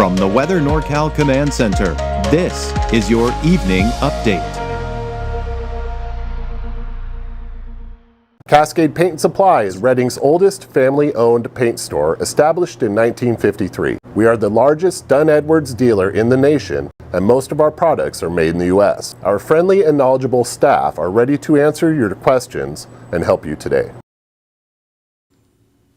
From the Weather NorCal Command Center, this is your Evening Update. Cascade Paint and Supply is Reading's oldest family-owned paint store, established in 1953. We are the largest Dunn Edwards dealer in the nation, and most of our products are made in the U.S. Our friendly and knowledgeable staff are ready to answer your questions and help you today.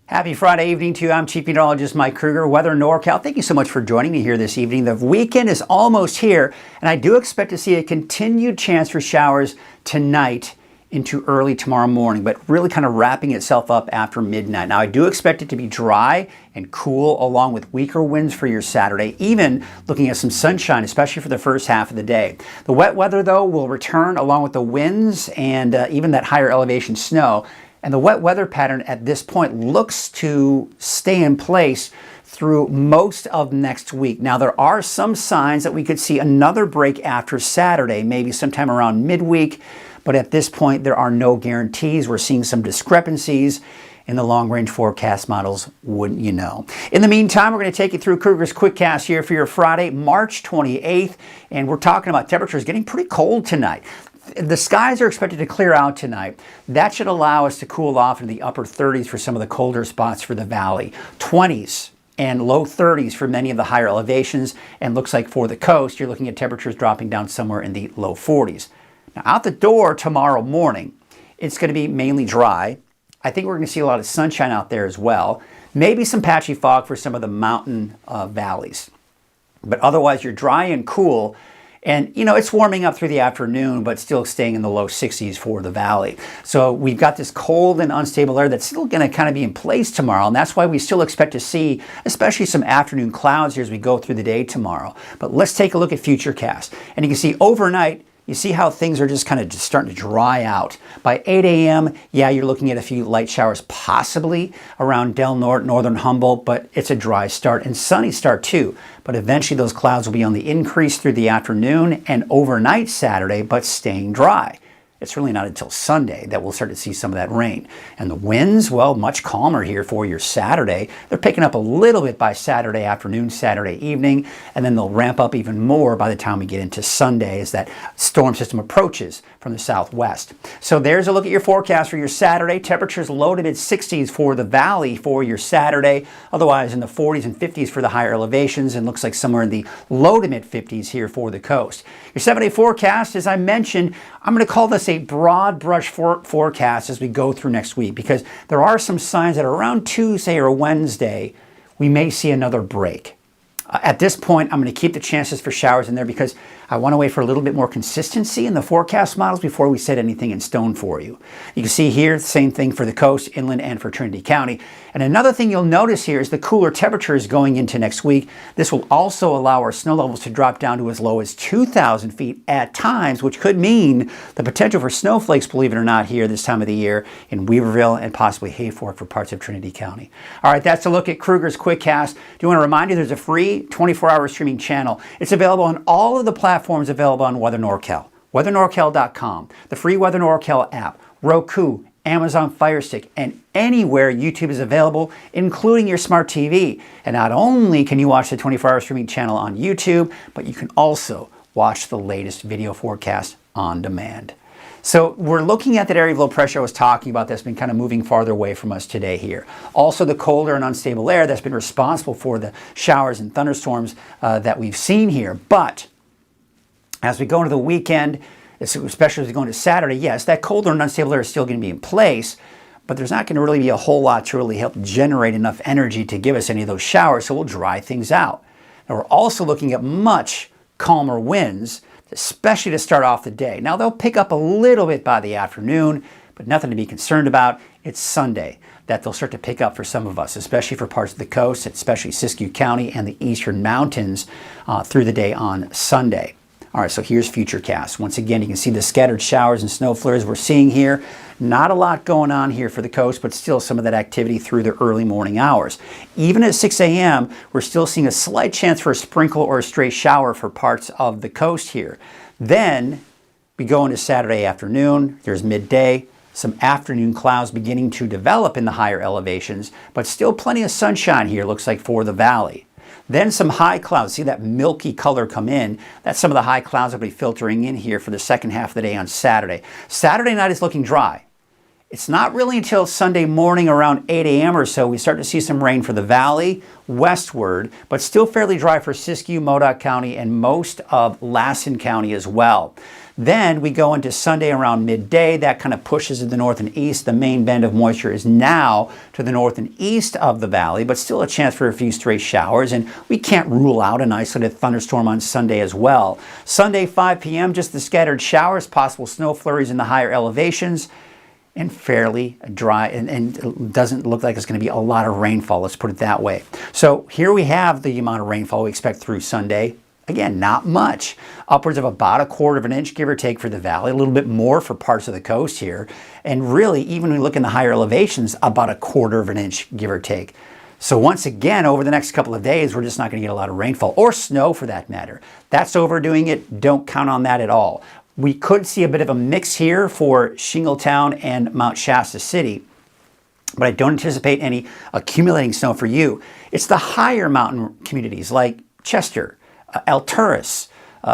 Happy Friday evening to you. I'm Chief Meteorologist Mike Krueger, Weather NorCal. Thank you so much for joining me here this evening. The weekend is almost here, and I do expect to see a continued chance for showers tonight into early tomorrow morning, but really kind of wrapping itself up after midnight. Now, I do expect it to be dry and cool along with weaker winds for your Saturday, even looking at some sunshine, especially for the first half of the day. The wet weather, though, will return along with the winds and even that higher elevation snow. And the wet weather pattern at this point looks to stay in place through most of next week. Now, there are some signs that we could see another break after Saturday, maybe sometime around midweek. But at this point, there are no guarantees. We're seeing some discrepancies in the long-range forecast models, wouldn't you know. In the meantime, we're going to take you through Krueger's Quickcast here for your Friday, March 28th. And we're talking about temperatures getting pretty cold tonight. The skies are expected to clear out tonight. That should allow us to cool off into the upper 30s for some of the colder spots for the valley. 20s and low 30s for many of the higher elevations. And looks like for the coast, you're looking at temperatures dropping down somewhere in the low 40s. Now, out the door tomorrow morning, it's going to be mainly dry. I think we're going to see a lot of sunshine out there as well. Maybe some patchy fog for some of the mountain valleys. But otherwise, you're dry and cool. And, you know, it's warming up through the afternoon, but still staying in the low 60s for the valley. So we've got this cold and unstable air that's still going to kind of be in place tomorrow. And that's why we still expect to see, especially some afternoon clouds here as we go through the day tomorrow. But let's take a look at Futurecast. And you can see overnight, you see how things are just kind of starting to dry out. By 8 a.m., yeah, you're looking at a few light showers possibly around Del Norte, northern Humboldt, but it's a dry start and sunny start too. But eventually those clouds will be on the increase through the afternoon and overnight Saturday, but staying dry. It's really not until Sunday that we'll start to see some of that rain. And the winds, well, much calmer here for your Saturday. They're picking up a little bit by Saturday afternoon, Saturday evening, and then they'll ramp up even more by the time we get into Sunday as that storm system approaches from the southwest. So there's a look at your forecast for your Saturday. Temperatures low to mid 60s for the valley for your Saturday. Otherwise in the 40s and 50s for the higher elevations, and looks like somewhere in the low to mid 50s here for the coast. Your 7-day forecast, as I mentioned, I'm going to call this a broad brush forecast as we go through next week, because there are some signs that around Tuesday or Wednesday we may see another break. At this point, I'm going to keep the chances for showers in there because I want to wait for a little bit more consistency in the forecast models before we set anything in stone for you. You can see here, same thing for the coast, inland, and for Trinity County. And another thing you'll notice here is the cooler temperatures going into next week. This will also allow our snow levels to drop down to as low as 2,000 feet at times, which could mean the potential for snowflakes, believe it or not, here this time of the year in Weaverville and possibly Hayfork for parts of Trinity County. All right, that's a look at Krueger's Quickcast. Do want to remind you there's a free 24-hour streaming channel. It's available on all of the platforms available on Weather NorCal. WeatherNorCal.com, the free Weather NorCal app, Roku, Amazon Fire Stick, and anywhere YouTube is available, including your smart TV. And not only can you watch the 24-hour streaming channel on YouTube, but you can also watch the latest video forecast on demand. So we're looking at that area of low pressure I was talking about that's been kind of moving farther away from us today here. Also the colder and unstable air that's been responsible for the showers and thunderstorms that we've seen here. But as we go into the weekend, especially as we go into Saturday, yes, that colder and unstable air is still going to be in place, but there's not going to really be a whole lot to really help generate enough energy to give us any of those showers, so we'll dry things out. Now we're also looking at much calmer winds, especially to start off the day. Now they'll pick up a little bit by the afternoon, but nothing to be concerned about. It's Sunday that they'll start to pick up for some of us, especially for parts of the coast, especially Siskiyou County and the eastern mountains through the day on Sunday. All right, so here's Futurecast. Once again, you can see the scattered showers and snow flurries we're seeing here. Not a lot going on here for the coast, but still some of that activity through the early morning hours. Even at 6 a.m., we're still seeing a slight chance for a sprinkle or a stray shower for parts of the coast here. Then we go into Saturday afternoon. There's midday. Some afternoon clouds beginning to develop in the higher elevations, but still plenty of sunshine here, looks like, for the valley. Then some high clouds. See that milky color come in? That's some of the high clouds that will be filtering in here for the second half of the day on Saturday. Saturday night is looking dry. It's not really until Sunday morning around 8 a.m. or so we start to see some rain for the valley westward, but still fairly dry for Siskiyou, Modoc County, and most of Lassen County as well. Then we go into Sunday around midday. That kind of pushes to the north and east. The main band of moisture is now to the north and east of the valley, but still a chance for a few stray showers. And we can't rule out an isolated thunderstorm on Sunday as well. Sunday, 5 p.m., just the scattered showers, possible snow flurries in the higher elevations, and fairly dry, and it doesn't look like it's going to be a lot of rainfall, let's put it that way. So here we have the amount of rainfall we expect through Sunday. Again, not much. Upwards of about 1/4 of an inch, give or take, for the valley. A little bit more for parts of the coast here. And really, even when we look in the higher elevations, about 1/4 of an inch, give or take. So once again, over the next couple of days, we're just not going to get a lot of rainfall, or snow for that matter. That's overdoing it. Don't count on that at all. We could see a bit of a mix here for Shingletown and Mount Shasta City, but I don't anticipate any accumulating snow for you. It's the higher mountain communities like Chester, Alturas,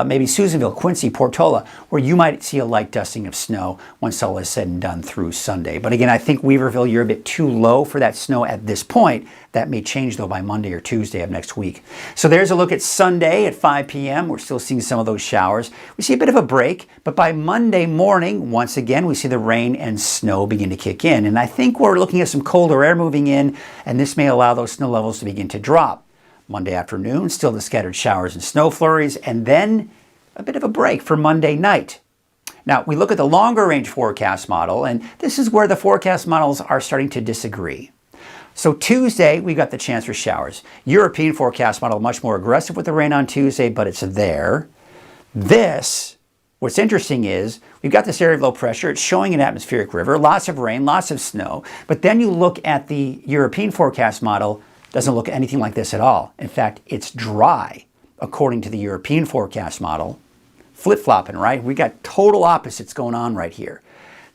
maybe Susanville, Quincy, Portola, where you might see a light dusting of snow once all is said and done through Sunday. But again, I think Weaverville, you're a bit too low for that snow at this point. That may change, though, by Monday or Tuesday of next week. So there's a look at Sunday at 5 p.m. We're still seeing some of those showers. We see a bit of a break, but by Monday morning, once again, we see the rain and snow begin to kick in. And I think we're looking at some colder air moving in, and this may allow those snow levels to begin to drop. Monday afternoon, still the scattered showers and snow flurries, and then a bit of a break for Monday night. Now, we look at the longer range forecast model, and this is where the forecast models are starting to disagree. So Tuesday, we got the chance for showers. European forecast model, much more aggressive with the rain on Tuesday, but it's there. What's interesting is we've got this area of low pressure. It's showing an atmospheric river, lots of rain, lots of snow. But then you look at the European forecast model, doesn't look anything like this at all. In fact, it's dry, according to the European forecast model. Flip-flopping, right? We got total opposites going on right here.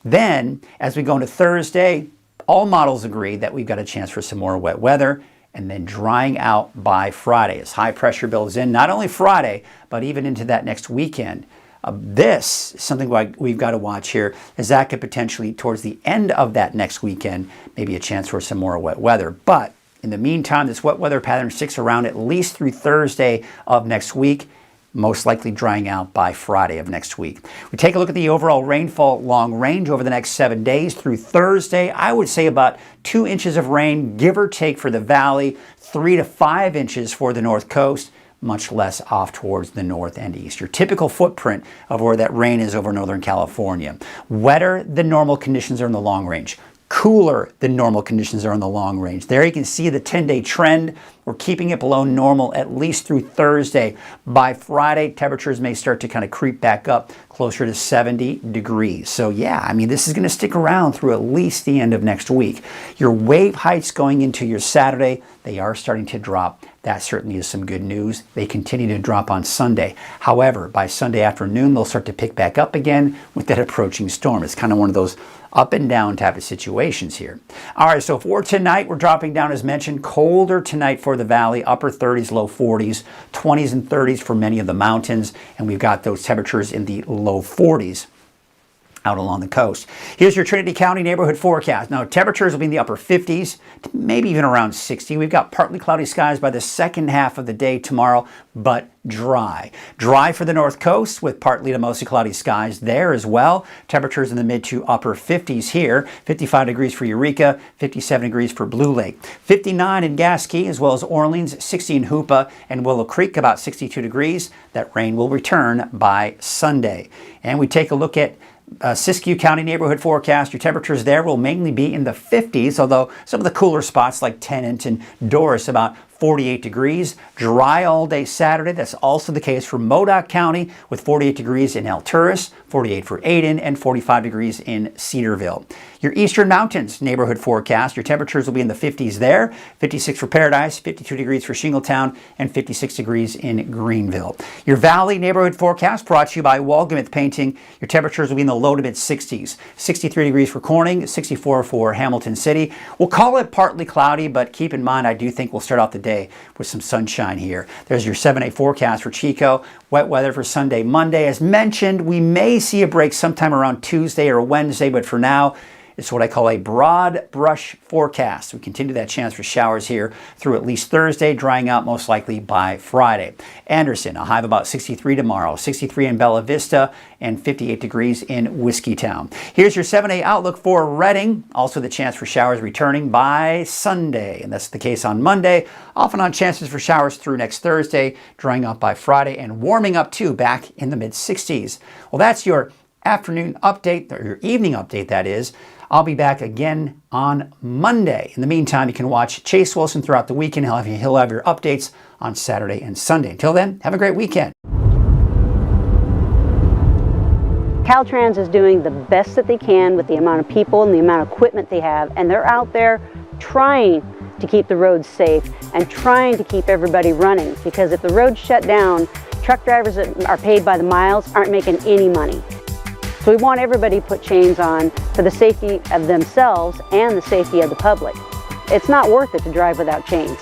Then, as we go into Thursday, all models agree that we've got a chance for some more wet weather, and then drying out by Friday as high pressure builds in, not only Friday, but even into that next weekend. This is something we've got to watch here, as that could potentially, towards the end of that next weekend, maybe a chance for some more wet weather. But in the meantime, this wet weather pattern sticks around at least through Thursday of next week, most likely drying out by Friday of next week. We take a look at the overall rainfall long range over the next 7 days through Thursday. I would say about 2 inches of rain, give or take, for the valley, 3 to 5 inches for the north coast, much less off towards the north and east. Your typical footprint of where that rain is over Northern California. Wetter than normal conditions are in the long range. Cooler than normal conditions are in the long range. There you can see the 10-day trend. We're keeping it below normal at least through Thursday. By Friday, temperatures may start to kind of creep back up closer to 70 degrees. So yeah, I mean, this is going to stick around through at least the end of next week. Your wave heights going into your Saturday, they are starting to drop. That certainly is some good news. They continue to drop on Sunday. However, by Sunday afternoon, they'll start to pick back up again with that approaching storm. It's kind of one of those up and down type of situations here. All right, so for tonight, we're dropping down, as mentioned, colder tonight for the valley, upper 30s, low 40s, 20s and 30s for many of the mountains, and we've got those temperatures in the low 40s out along the coast. Here's your Trinity County neighborhood forecast. Now, temperatures will be in the upper 50s, maybe even around 60. We've got partly cloudy skies by the second half of the day tomorrow, but dry. Dry for the north coast with partly to mostly cloudy skies there as well. Temperatures in the mid to upper 50s here. 55 degrees for Eureka, 57 degrees for Blue Lake. 59 in Gasquet as well as Orleans, 60 in Hoopa and Willow Creek, about 62 degrees. That rain will return by Sunday. And we take a look at Siskiyou County neighborhood forecast. Your temperatures there will mainly be in the 50s, although some of the cooler spots like Tennant and Doris about 48 degrees. Dry all day Saturday. That's also the case for Modoc County with 48 degrees in Alturas, 48 for Aden, and 45 degrees in Cedarville. Your Eastern Mountains neighborhood forecast. Your temperatures will be in the 50s there. 56 for Paradise, 52 degrees for Shingletown, and 56 degrees in Greenville. Your Valley neighborhood forecast brought to you by Walgamith Painting. Your temperatures will be in the low to mid 60s. 63 degrees for Corning, 64 for Hamilton City. We'll call it partly cloudy, but keep in mind I do think we'll start off the day with some sunshine here. There's your 7-day forecast for Chico. Wet weather for Sunday, Monday. As mentioned, we may see a break sometime around Tuesday or Wednesday, but for now, it's what I call a broad brush forecast. We continue that chance for showers here through at least Thursday, drying out most likely by Friday. Anderson, a high of about 63 tomorrow, 63 in Bella Vista, and 58 degrees in Whiskeytown. Here's your 7-day outlook for Redding. Also the chance for showers returning by Sunday, and that's the case on Monday. Off and on chances for showers through next Thursday, drying out by Friday, and warming up too, back in the mid-60s. Well, that's your afternoon update, or your evening update, that is. I'll be back again on Monday. In the meantime, you can watch Chase Wilson throughout the weekend. He'll have your updates on Saturday and Sunday. Until then, have a great weekend. Caltrans is doing the best that they can with the amount of people and the amount of equipment they have, and they're out there trying to keep the roads safe and trying to keep everybody running, because if the roads shut down, truck drivers that are paid by the miles aren't making any money. So we want everybody to put chains on for the safety of themselves and the safety of the public. It's not worth it to drive without chains.